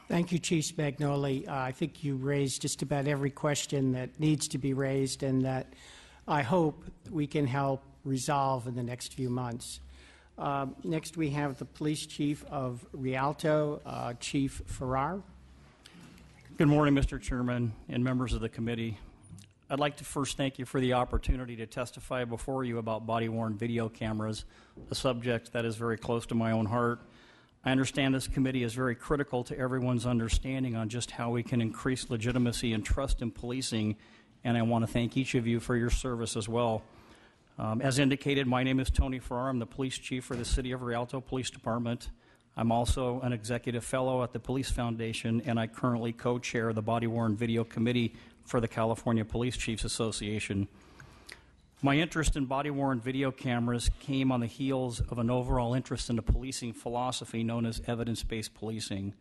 Thank you, Chief Spagnoli. I think you raised just about every question that needs to be raised and that I hope we can help resolve in the next few months. Next, we have the Police Chief of Rialto, Chief Farrar. Good morning, Mr. Chairman and members of the committee. I'd like to first thank you for the opportunity to testify before you about body-worn video cameras, a subject that is very close to my own heart. I understand this committee is very critical to everyone's understanding on just how we can increase legitimacy and trust in policing, and I want to thank each of you for your service as well. As indicated, my name is Tony Farrar. I'm the Police Chief for the City of Rialto Police Department. I'm also an Executive Fellow at the Police Foundation, and I currently co-chair the Body-Worn Video Committee for the California Police Chiefs Association. My interest in body-worn video cameras came on the heels of an overall interest in a policing philosophy known as evidence-based policing.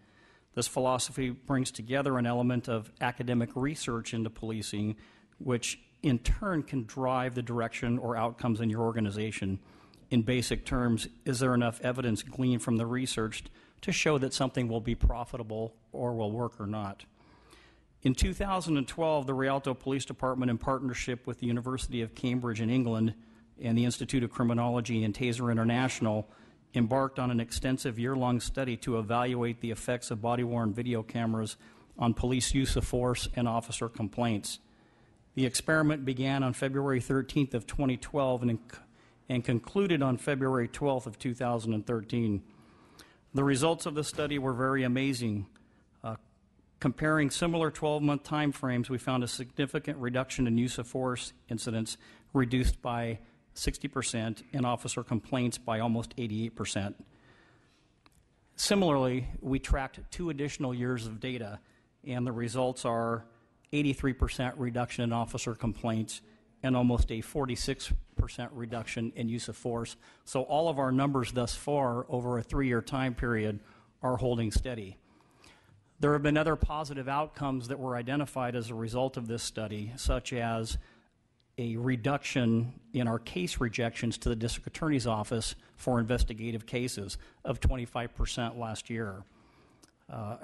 This philosophy brings together an element of academic research into policing, which in turn can drive the direction or outcomes in your organization. In basic terms, is there enough evidence gleaned from the research to show that something will be profitable or will work or not? In 2012, the Rialto Police Department, in partnership with the University of Cambridge in England and the Institute of Criminology and Taser International, embarked on an extensive year-long study to evaluate the effects of body-worn video cameras on police use of force and officer complaints. The experiment began on February 13th of 2012 and concluded on February 12th of 2013. The results of the study were very amazing. Comparing similar 12-month time frames, we found a significant reduction in use of force incidents, reduced by 60%, and officer complaints by almost 88%. Similarly, we tracked 2 additional years of data, and the results are 83% reduction in officer complaints and almost a 46% reduction in use of force. So all of our numbers thus far over a 3-year time period are holding steady. There have been other positive outcomes that were identified as a result of this study, such as a reduction in our case rejections to the district attorney's office for investigative cases of 25% last year,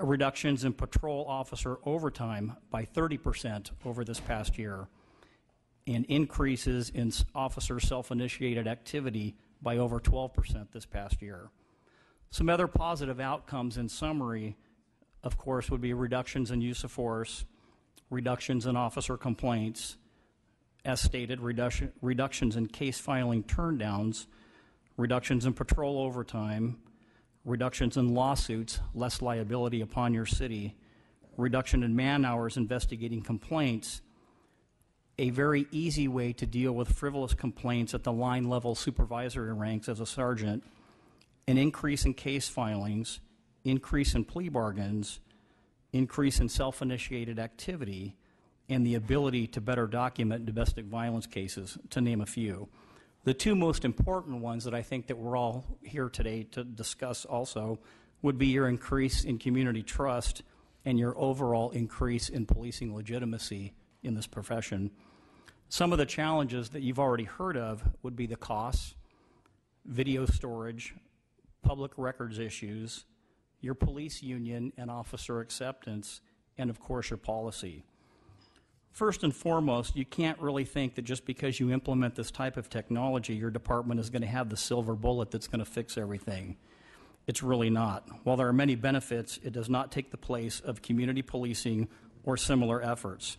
reductions in patrol officer overtime by 30% over this past year, and increases in officer self-initiated activity by over 12% this past year. Some other positive outcomes in summary, of course, would be reductions in use of force, reductions in officer complaints, as stated, reductions in case filing turndowns, reductions in patrol overtime, reductions in lawsuits, less liability upon your city, reduction in man hours investigating complaints, a very easy way to deal with frivolous complaints at the line level supervisory ranks as a sergeant, an increase in case filings, increase in plea bargains, increase in self-initiated activity, and the ability to better document domestic violence cases, to name a few. The 2 most important ones that I think that we're all here today to discuss also would be your increase in community trust and your overall increase in policing legitimacy in this profession. Some of the challenges that you've already heard of would be the costs, video storage, public records issues, your police union and officer acceptance, and of course your policy. First and foremost, you can't really think that just because you implement this type of technology, your department is going to have the silver bullet that's going to fix everything. It's really not. While there are many benefits, it does not take the place of community policing or similar efforts.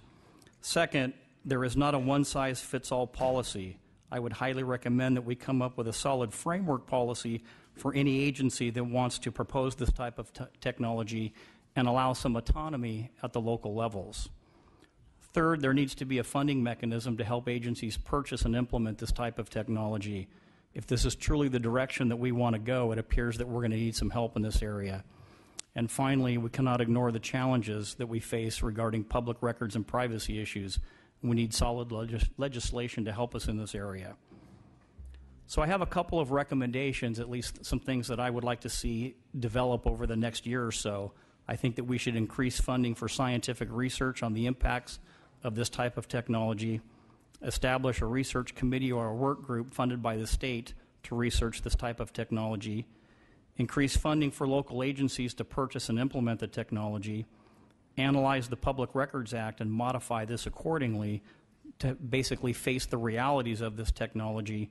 Second, there is not a one-size-fits-all policy. I would highly recommend that we come up with a solid framework policy for any agency that wants to propose this type of technology and allow some autonomy at the local levels. Third, there needs to be a funding mechanism to help agencies purchase and implement this type of technology. If this is truly the direction that we want to go, it appears that we're going to need some help in this area. And finally, we cannot ignore the challenges that we face regarding public records and privacy issues. We need solid legislation to help us in this area. So I have a couple of recommendations, at least some things that I would like to see develop over the next year or so. I think that we should increase funding for scientific research on the impacts of this type of technology, establish a research committee or a work group funded by the state to research this type of technology, increase funding for local agencies to purchase and implement the technology, analyze the Public Records Act and modify this accordingly to basically face the realities of this technology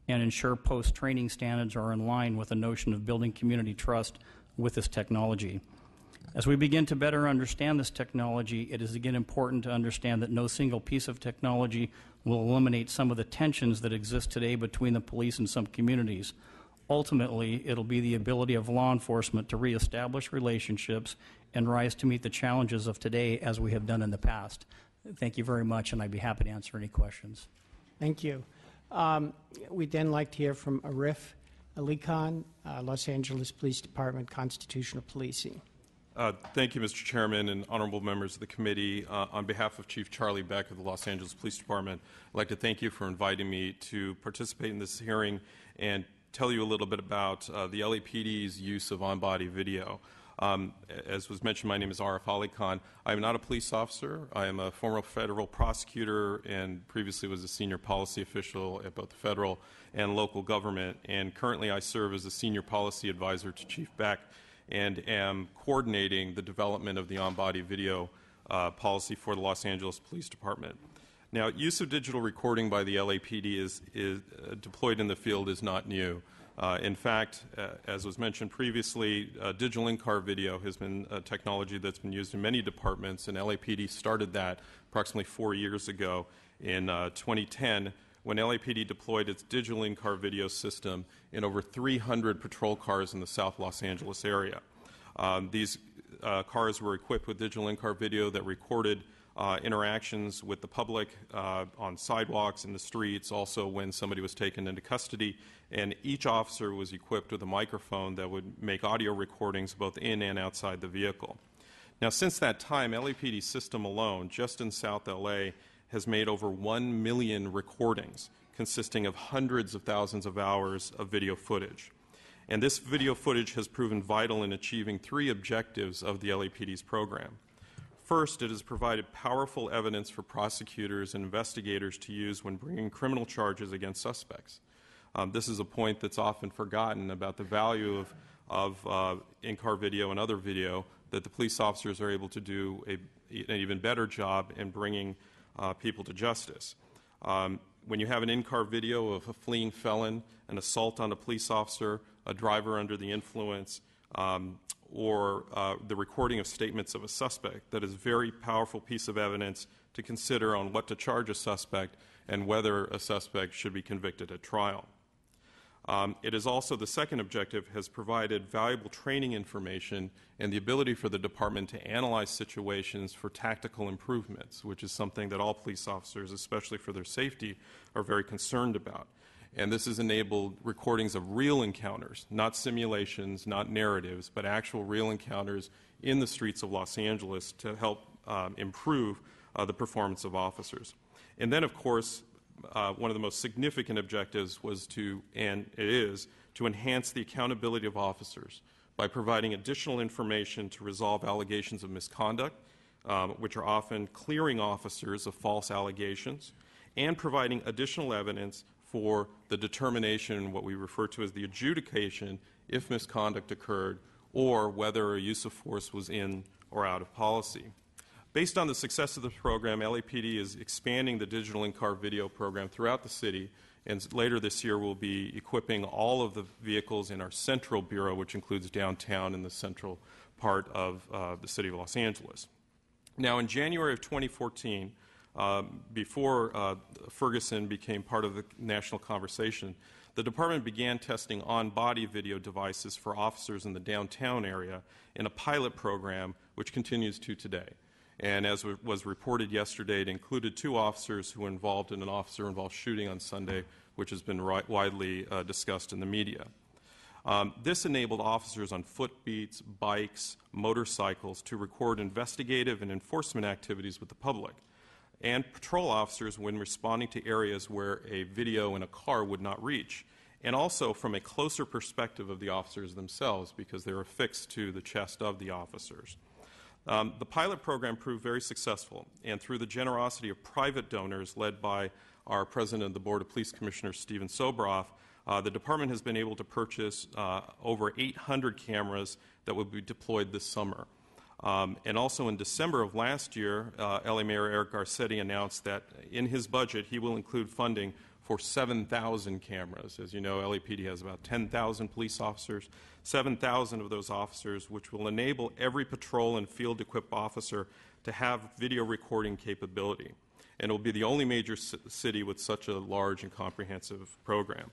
and ensure post-training standards are in line with the notion of building community trust with this technology. As we begin to better understand this technology, it is again important to understand that no single piece of technology will eliminate some of the tensions that exist today between the police and some communities. Ultimately, it'll be the ability of law enforcement to reestablish relationships and rise to meet the challenges of today as we have done in the past. Thank you very much, and I'd be happy to answer any questions. Thank you. We'd then like to hear from Arif Ali Khan, Los Angeles Police Department Constitutional Policing. Thank you, Mr. Chairman and honorable members of the committee. On behalf of Chief Charlie Beck of the Los Angeles Police Department, I'd like to thank you for inviting me to participate in this hearing and tell you a little bit about the LAPD's use of on-body video. As was mentioned, my name is Arif Ali Khan. I am not a police officer. I am a former federal prosecutor and previously was a senior policy official at both the federal and local government. And currently I serve as a senior policy advisor to Chief Beck and am coordinating the development of the on-body video policy for the Los Angeles Police Department. Now, use of digital recording by the LAPD is deployed in the field is not new. In fact, as was mentioned previously, digital in-car video has been a technology that's been used in many departments, and LAPD started that approximately 4 years ago in 2010 when LAPD deployed its digital in-car video system in over 300 patrol cars in the South Los Angeles area. These cars were equipped with digital in-car video that recorded interactions with the public on sidewalks, in the streets, also when somebody was taken into custody, and each officer was equipped with a microphone that would make audio recordings both in and outside the vehicle. Now, since that time, LAPD system alone, just in South LA, has made over 1 million recordings consisting of hundreds of thousands of hours of video footage. And this video footage has proven vital in achieving 3 objectives of the LAPD's program. First, it has provided powerful evidence for prosecutors and investigators to use when bringing criminal charges against suspects. This is a point that's often forgotten about the value of in-car video and other video, that the police officers are able to do an even better job in bringing people to justice. When you have an in-car video of a fleeing felon, an assault on a police officer, a driver under the influence, or the recording of statements of a suspect, that is a very powerful piece of evidence to consider on what to charge a suspect and whether a suspect should be convicted at trial. It is also, the second objective, has provided valuable training information and the ability for the department to analyze situations for tactical improvements, which is something that all police officers, especially for their safety, are very concerned about. And this has enabled recordings of real encounters, not simulations, not narratives, but actual real encounters in the streets of Los Angeles to help improve the performance of officers. And then, of course, one of the most significant objectives was to, and it is, to enhance the accountability of officers by providing additional information to resolve allegations of misconduct, which are often clearing officers of false allegations, and providing additional evidence for the determination, what we refer to as the adjudication, if misconduct occurred or whether a use of force was in or out of policy. Based on the success of the program, LAPD is expanding the digital in-car video program throughout the city, and later this year we'll be equipping all of the vehicles in our central bureau, which includes downtown and the central part of the city of Los Angeles. Now, in January of 2014, before Ferguson became part of the national conversation, the department began testing on-body video devices for officers in the downtown area in a pilot program which continues to today. And as was reported yesterday, it included 2 officers who were involved in an officer-involved shooting on Sunday, which has been widely discussed in the media. This enabled officers on footbeats, bikes, motorcycles to record investigative and enforcement activities with the public, and patrol officers when responding to areas where a video in a car would not reach, and also from a closer perspective of the officers themselves because they're affixed to the chest of the officers. The pilot program proved very successful, and through the generosity of private donors led by our President of the Board of Police Commissioners, Steven Sobroff, The department has been able to purchase over 800 cameras that will be deployed this summer. And also in December of last year, LA Mayor Eric Garcetti announced that in his budget he will include funding for 7,000 cameras. As you know, LAPD has about 10,000 police officers, 7,000 of those officers, which will enable every patrol and field-equipped officer to have video recording capability. And it will be the only major city with such a large and comprehensive program.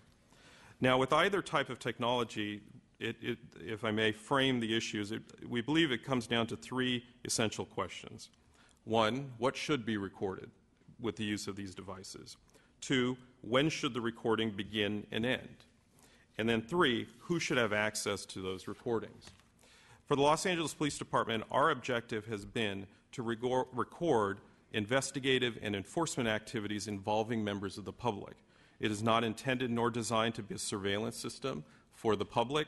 Now, with either type of technology, if I may frame the issues, we believe it comes down to three essential questions. One, what should be recorded with the use of these devices? Two, when should the recording begin and end? And then three, who should have access to those recordings? For the Los Angeles Police Department, our objective has been to record investigative and enforcement activities involving members of the public. It is not intended nor designed to be a surveillance system for the public,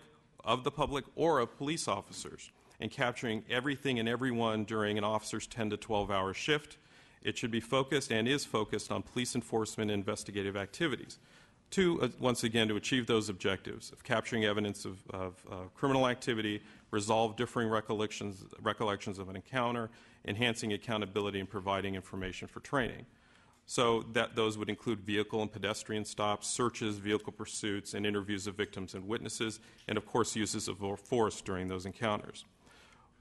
or of police officers, and capturing everything and everyone during an officer's 10 to 12-hour shift. It should be focused and is focused on police enforcement and investigative activities. Once again, to achieve those objectives of capturing evidence of criminal activity, resolve differing recollections of an encounter, enhancing accountability, and providing information for training. So those would include vehicle and pedestrian stops, searches, vehicle pursuits, and interviews of victims and witnesses, and of course uses of force during those encounters.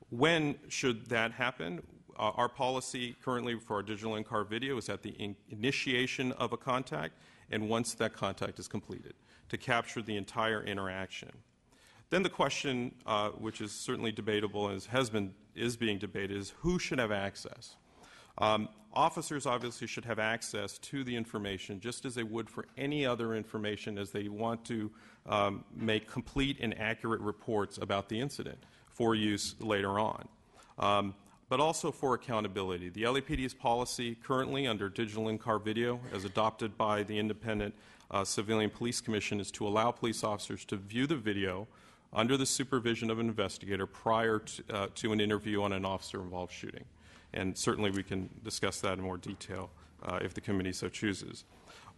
When should that happen? Our policy currently for our digital in-car video is at the initiation of a contact and once that contact is completed, to capture the entire interaction. Then the question, which is certainly debatable and is being debated, is who should have access? Officers obviously should have access to the information just as they would for any other information as they want to make complete and accurate reports about the incident for use later on. But also for accountability. The LAPD's policy currently under digital in-car video, as adopted by the Independent Civilian Police Commission, is to allow police officers to view the video under the supervision of an investigator prior to an interview on an officer-involved shooting. And certainly we can discuss that in more detail if the committee so chooses.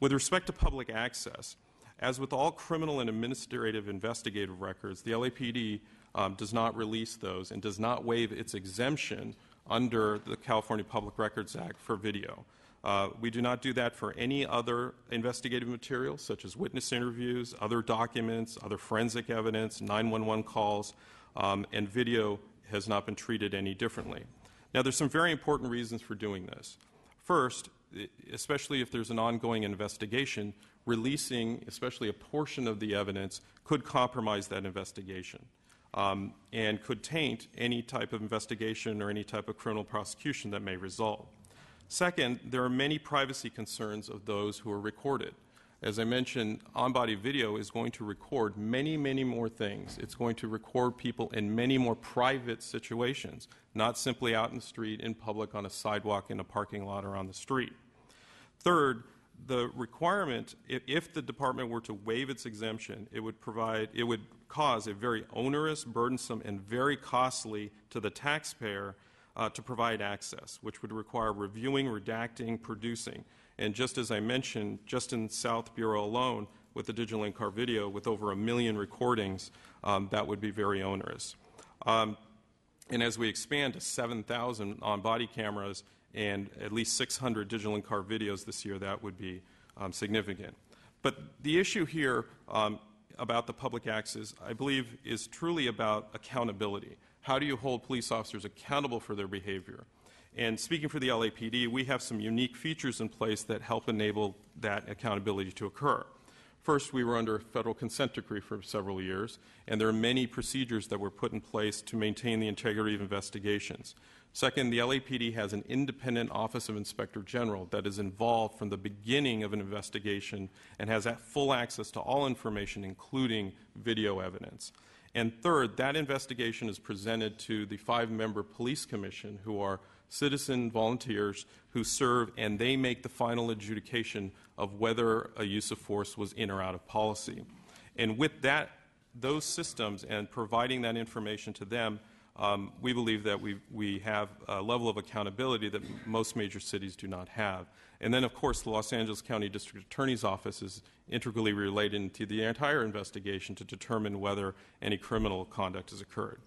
With respect to public access, as with all criminal and administrative investigative records, the LAPD does not release those and does not waive its exemption under the California Public Records Act for video. We do not do that for any other investigative materials, such as witness interviews, other documents, other forensic evidence, 911 calls, and video has not been treated any differently. Now, there's some very important reasons for doing this. First, especially if there's an ongoing investigation, releasing especially a portion of the evidence could compromise that investigation and could taint any type of investigation or any type of criminal prosecution that may result. Second, there are many privacy concerns of those who are recorded. As I mentioned, on-body video is going to record many, many more things. It's going to record people in many more private situations, not simply out in the street, in public, on a sidewalk, in a parking lot, or on the street. Third, the requirement, if the department were to waive its exemption, it would cause a very onerous, burdensome, and very costly to the taxpayer to provide access, which would require reviewing, redacting, producing. And just as I mentioned, just in South Bureau alone, with the digital in-car video, with over 1 million recordings, that would be very onerous. And as we expand to 7,000 on-body cameras and at least 600 digital in-car videos this year, that would be significant. But the issue here about the public access, I believe, is truly about accountability. How do you hold police officers accountable for their behavior? And speaking for the LAPD, we have some unique features in place that help enable that accountability to occur. First, we were under a federal consent decree for several years, and there are many procedures that were put in place to maintain the integrity of investigations. Second, the LAPD has an independent Office of Inspector General that is involved from the beginning of an investigation and has full access to all information, including video evidence. And third, that investigation is presented to the 5-member police commission, who are citizen volunteers who serve, and they make the final adjudication of whether a use of force was in or out of policy. And with those systems and providing that information to them, we believe that we have a level of accountability that most major cities do not have. And then, of course, the Los Angeles County District Attorney's Office is integrally related to the entire investigation to determine whether any criminal conduct has occurred.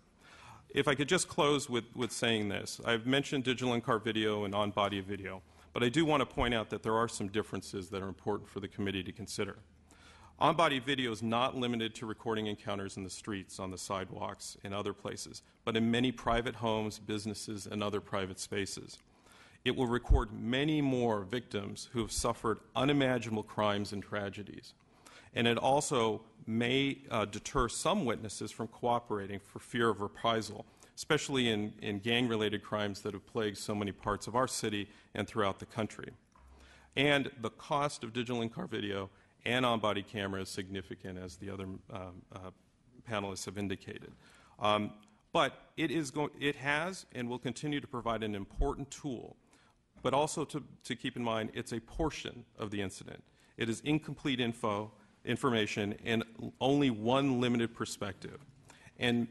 If I could just close with saying this. I've mentioned digital in-car video and on-body video, but I do want to point out that there are some differences that are important for the committee to consider. On-body video is not limited to recording encounters in the streets, on the sidewalks, and other places, but in many private homes, businesses, and other private spaces. It will record many more victims who have suffered unimaginable crimes and tragedies. And it also may deter some witnesses from cooperating for fear of reprisal, especially in gang-related crimes that have plagued so many parts of our city and throughout the country. And the cost of digital in-car video and on-body camera is significant, as the other panelists have indicated. But it has and will continue to provide an important tool, but also to keep in mind it's a portion of the incident. It is incomplete information and only one limited perspective. And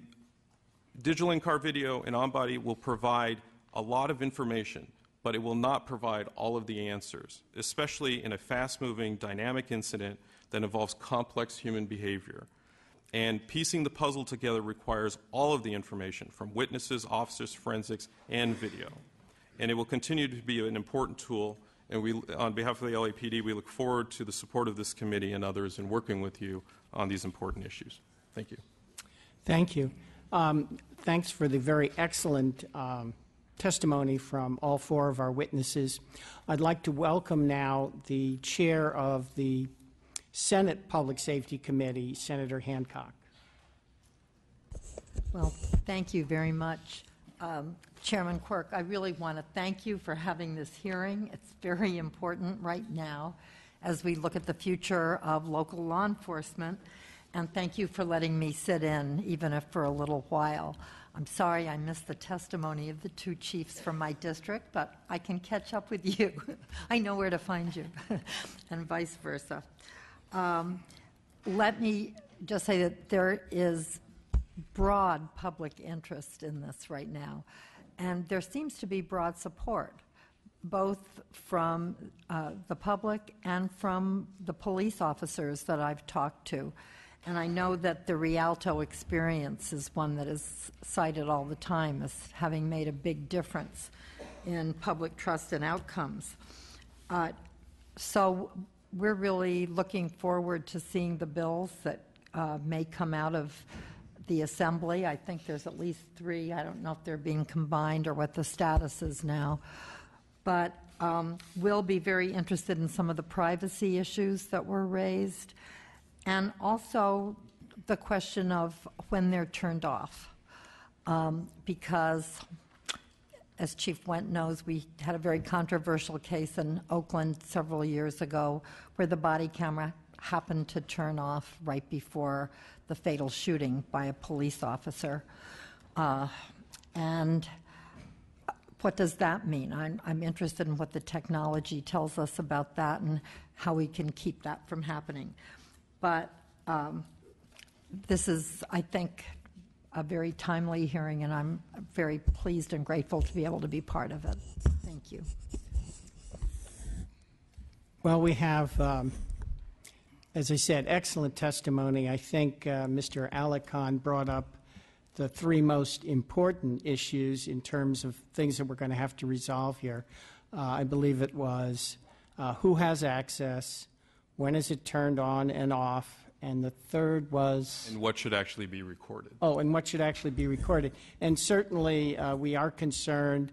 digital in-car video and on-body will provide a lot of information, but it will not provide all of the answers, especially in a fast-moving, dynamic incident that involves complex human behavior. And piecing the puzzle together requires all of the information from witnesses, officers, forensics, and video. And it will continue to be an important tool, and we, on behalf of the LAPD, we look forward to the support of this committee and others in working with you on these important issues. Thank you. Thank you. Thanks for the very excellent testimony from all four of our witnesses. I'd like to welcome now the chair of the Senate Public Safety Committee, Senator Hancock. Well, thank you very much. Chairman Quirk, I really want to thank you for having this hearing. It's very important right now as we look at the future of local law enforcement. And thank you for letting me sit in, even if for a little while. I'm sorry I missed the testimony of the two chiefs from my district, but I can catch up with you. I know where to find you, and vice versa. Let me just say that there is broad public interest in this right now, and there seems to be broad support, both from the public and from the police officers that I've talked to. And I know that the Rialto experience is one that is cited all the time as having made a big difference in public trust and outcomes. So we're really looking forward to seeing the bills that may come out of the Assembly. I think there's at least 3. I don't know if they're being combined or what the status is now. But we'll be very interested in some of the privacy issues that were raised, and also the question of when they're turned off. Because, as Chief Went knows, we had a very controversial case in Oakland several years ago where the body camera happened to turn off right before the fatal shooting by a police officer. And what does that mean? I'm interested in what the technology tells us about that and how we can keep that from happening. But this is, I think, a very timely hearing, and I'm very pleased and grateful to be able to be part of it. Thank you. Well, we have, as I said, excellent testimony. I think Mr. Alicon brought up the 3 most important issues in terms of things that we're going to have to resolve here. I believe it was who has access, when is it turned on and off, and the third was... And what should actually be recorded. Oh, and what should actually be recorded. And certainly we are concerned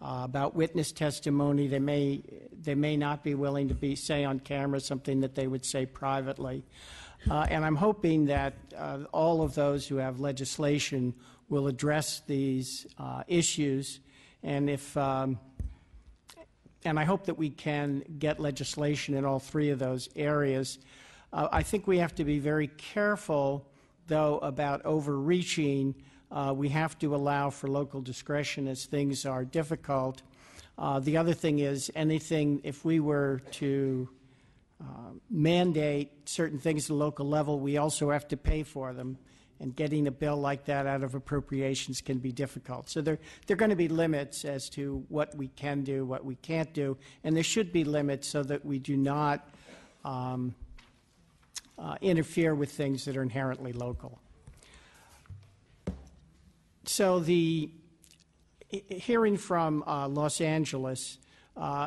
about witness testimony. They may not be willing to say on camera something that they would say privately. And I'm hoping that all of those who have legislation will address these issues. And and I hope that we can get legislation in all 3 of those areas. I think we have to be very careful, though, about overreaching. We have to allow for local discretion as things are difficult. The other thing is anything, if we were to mandate certain things at the local level, we also have to pay for them. and getting a bill like that out of appropriations can be difficult. So there are going to be limits as to what we can do, what we can't do, and there should be limits so that we do not interfere with things that are inherently local. So the hearing from Los Angeles,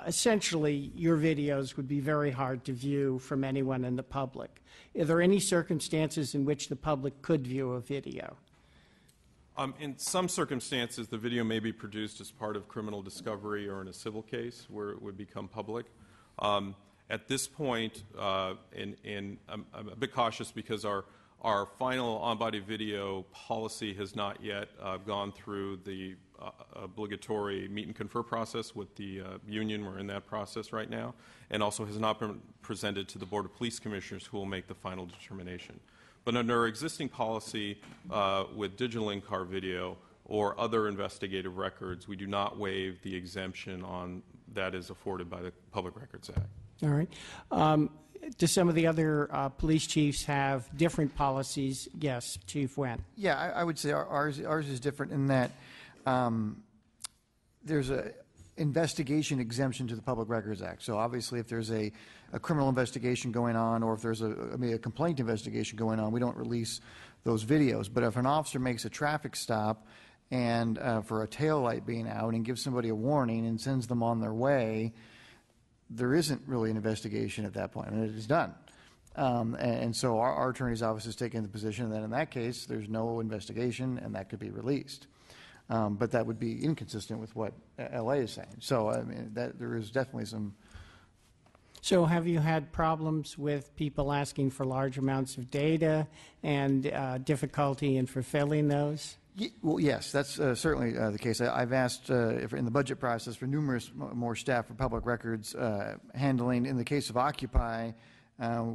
essentially your videos would be very hard to view from anyone in the public. Are there any circumstances in which the public could view a video? In some circumstances, the video may be produced as part of criminal discovery or in a civil case where it would become public. At this point, I'm a bit cautious because our final on-body video policy has not yet gone through the obligatory meet and confer process with the union. We're in that process right now, and also has not been presented to the Board of Police Commissioners, who will make the final determination. But under our existing policy with digital in-car video or other investigative records, we do not waive the exemption on that is afforded by the Public Records Act. All right. Do some of the other police chiefs have different policies? Yes, Chief Wendt. Yeah, I would say ours is different in that there's a investigation exemption to the Public Records Act. So obviously if there's a criminal investigation going on, or if there's a complaint investigation going on, we don't release those videos. But if an officer makes a traffic stop and for a tail light being out and gives somebody a warning and sends them on their way, there isn't really an investigation at that point, and it is done. And so our attorney's office has taken the position that in that case, there's no investigation and that could be released. But that would be inconsistent with what LA is saying. So, I mean, there is definitely some. So have you had problems with people asking for large amounts of data and difficulty in fulfilling those? Well, yes, that's certainly the case. I've asked in the budget process for numerous more staff for public records handling. In the case of Occupy,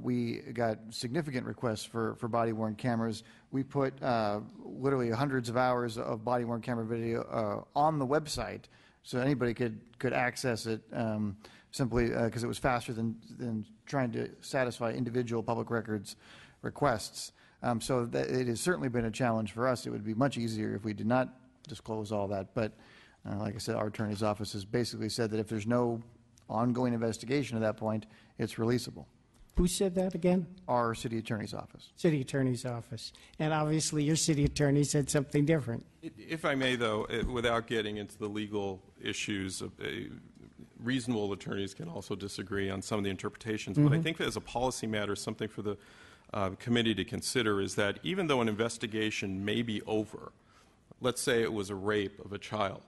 we got significant requests for body-worn cameras. We put literally hundreds of hours of body-worn camera video on the website so anybody could access it simply because it was faster than trying to satisfy individual public records requests. So it has certainly been a challenge for us. It would be much easier if we did not disclose all that. But like I said, our attorney's office has basically said that if there's no ongoing investigation at that point, it's releasable. Who said that again? Our city attorney's office. City attorney's office. And obviously your city attorney said something different. If I may, though, without getting into the legal issues, reasonable attorneys can also disagree on some of the interpretations. But I think that as a policy matter, something for the committee to consider is that even though an investigation may be over, let's say it was a rape of a child,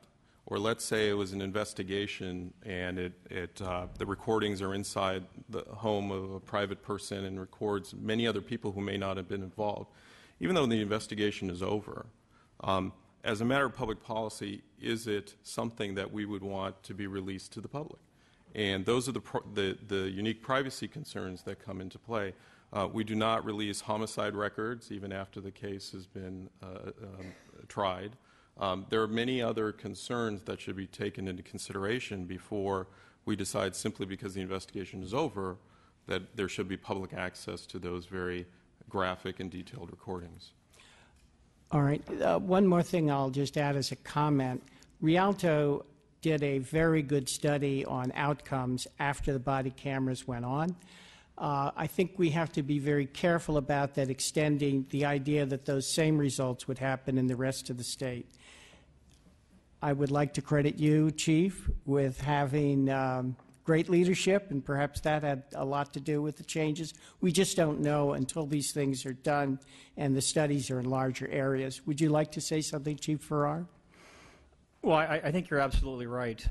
or let's say it was an investigation and the recordings are inside the home of a private person and records many other people who may not have been involved, even though the investigation is over, as a matter of public policy, is it something that we would want to be released to the public? And those are the unique privacy concerns that come into play. We do not release homicide records even after the case has been tried. There are many other concerns that should be taken into consideration before we decide, simply because the investigation is over, that there should be public access to those very graphic and detailed recordings. All right. One more thing I'll just add as a comment. Rialto did a very good study on outcomes after the body cameras went on. I think we have to be very careful about that, extending the idea that those same results would happen in the rest of the state. I would like to credit you, Chief, with having great leadership, and perhaps that had a lot to do with the changes. We just don't know until these things are done and the studies are in larger areas. Would you like to say something, Chief Farrar? Well, I think you're absolutely right.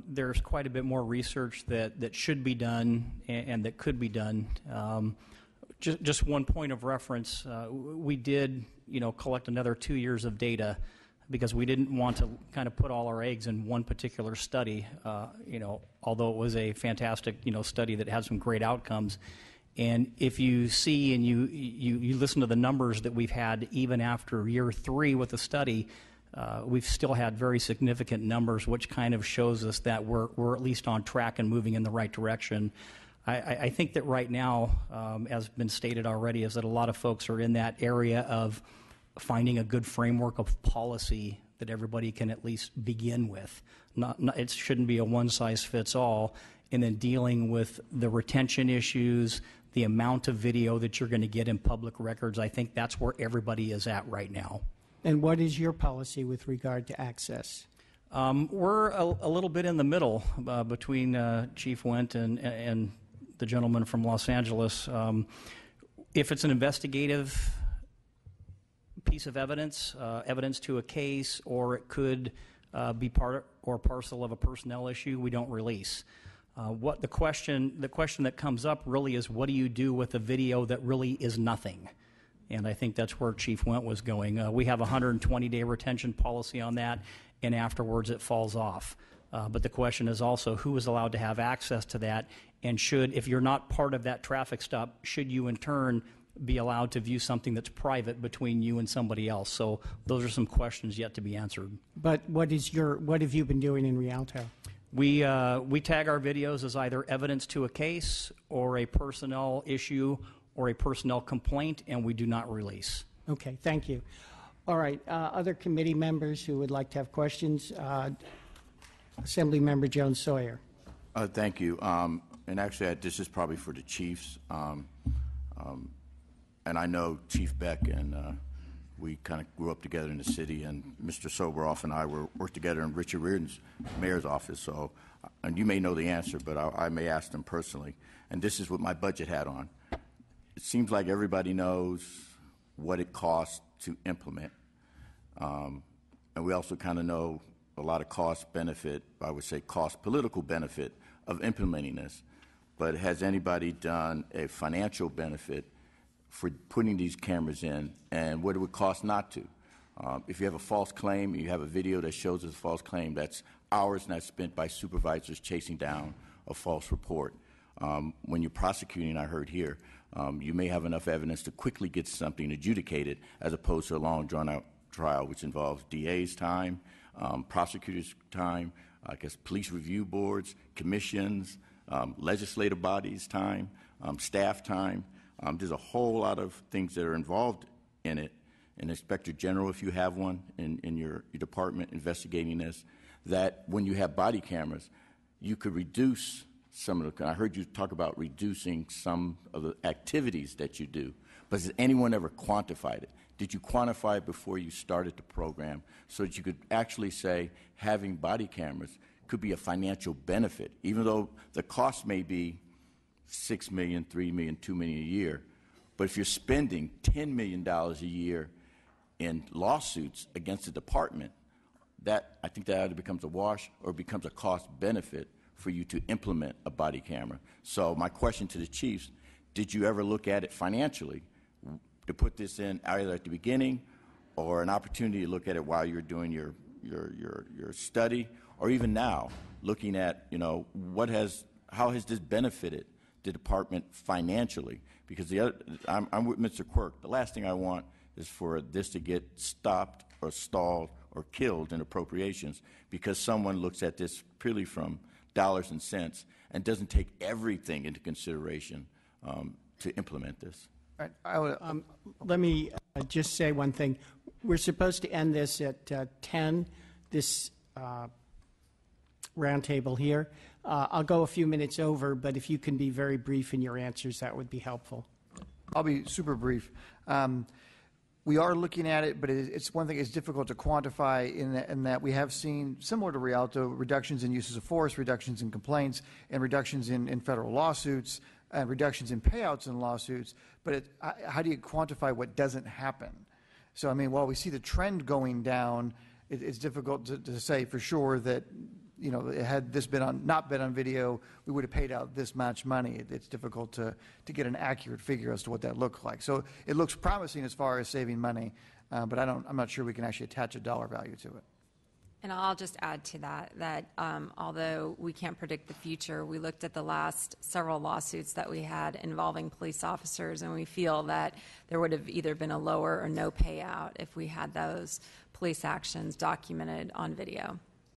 There's quite a bit more research that should be done and that could be done. Just one point of reference, we did, collect another 2 years of data because we didn't want to kind of put all our eggs in one particular study, although it was a fantastic, study that had some great outcomes. And if you see and you listen to the numbers that we've had even after year 3 with the study, we've still had very significant numbers, which kind of shows us that we're at least on track and moving in the right direction. I think that right now, as been stated already, is that a lot of folks are in that area of finding a good framework of policy that everybody can at least begin with. It shouldn't be a one-size-fits-all, and then dealing with the retention issues, the amount of video that you're going to get in public records. I think that's where everybody is at right now. And what is your policy with regard to access? We're a little bit in the middle between Chief Wendt and the gentleman from Los Angeles. If it's an investigative piece of evidence, evidence to a case, or it could be part or parcel of a personnel issue, we don't release. What the question that comes up really is, what do you do with a video that really is nothing? And I think that's where Chief Wendt was going. We have a 120-day retention policy on that, and afterwards it falls off. But the question is also, who is allowed to have access to that? And if you're not part of that traffic stop, should you in turn be allowed to view something that's private between you and somebody else? So those are some questions yet to be answered. But what have you been doing in Rialto? We tag our videos as either evidence to a case or a personnel issue or a personnel complaint, and we do not release. Okay, thank you. All right, other committee members who would like to have questions? Assembly Member Jones Sawyer. Thank you. And actually, this is probably for the chiefs. And I know Chief Beck, and we kind of grew up together in the city, and Mr. Soboroff and I worked together in Richard Reardon's mayor's office. So, and you may know the answer, but I may ask them personally. And this is what my budget had on. It seems like everybody knows what it costs to implement. And we also kind of know a lot of cost benefit, I would say cost political benefit of implementing this. But has anybody done a financial benefit for putting these cameras in, and what it would cost not to? If you have a false claim, you have a video that shows it's a false claim, that's hours not spent by supervisors chasing down a false report. When you're prosecuting, I heard here, you may have enough evidence to quickly get something adjudicated as opposed to a long drawn-out trial, which involves DA's time, prosecutors' time, I guess police review boards, commissions, legislative bodies' time, staff time. There's a whole lot of things that are involved in it. An Inspector General, if you have one in your department investigating this, that when you have body cameras, you could reduce some of the, I heard you talk about reducing some of the activities that you do, but has anyone ever quantified it? Did you quantify it before you started the program so that you could actually say having body cameras could be a financial benefit, even though the cost may be $6 million, $3 million, $2 million a year, but if you're spending $10 million a year in lawsuits against the department, that I think that either becomes a wash or becomes a cost benefit for you to implement a body camera. So my question to the chiefs, did you ever look at it financially to put this in either at the beginning or an opportunity to look at it while you're doing your study, or even now looking at, you know, how has this benefited the department financially? Because I'm with Mr. Quirk. The last thing I want is for this to get stopped or stalled or killed in appropriations because someone looks at this purely from dollars and cents and doesn't take everything into consideration to implement this. Let me just say one thing. We're supposed to end this at 10, this roundtable here. I'll go a few minutes over, but if you can be very brief in your answers, that would be helpful. I'll be super brief. We are looking at it, but it's one thing it's difficult to quantify in that we have seen, similar to Rialto, reductions in uses of force, reductions in complaints, and reductions in federal lawsuits, and reductions in payouts in lawsuits. But how do you quantify what doesn't happen? So, I mean, while we see the trend going down, it's difficult to say for sure that, you know, had this not been on video, we would have paid out this much money. It's difficult to get an accurate figure as to what that looked like. So it looks promising as far as saving money, but I'm not sure we can actually attach a dollar value to it. And I'll just add to that although we can't predict the future, we looked at the last several lawsuits that we had involving police officers, and we feel that there would have either been a lower or no payout if we had those police actions documented on video.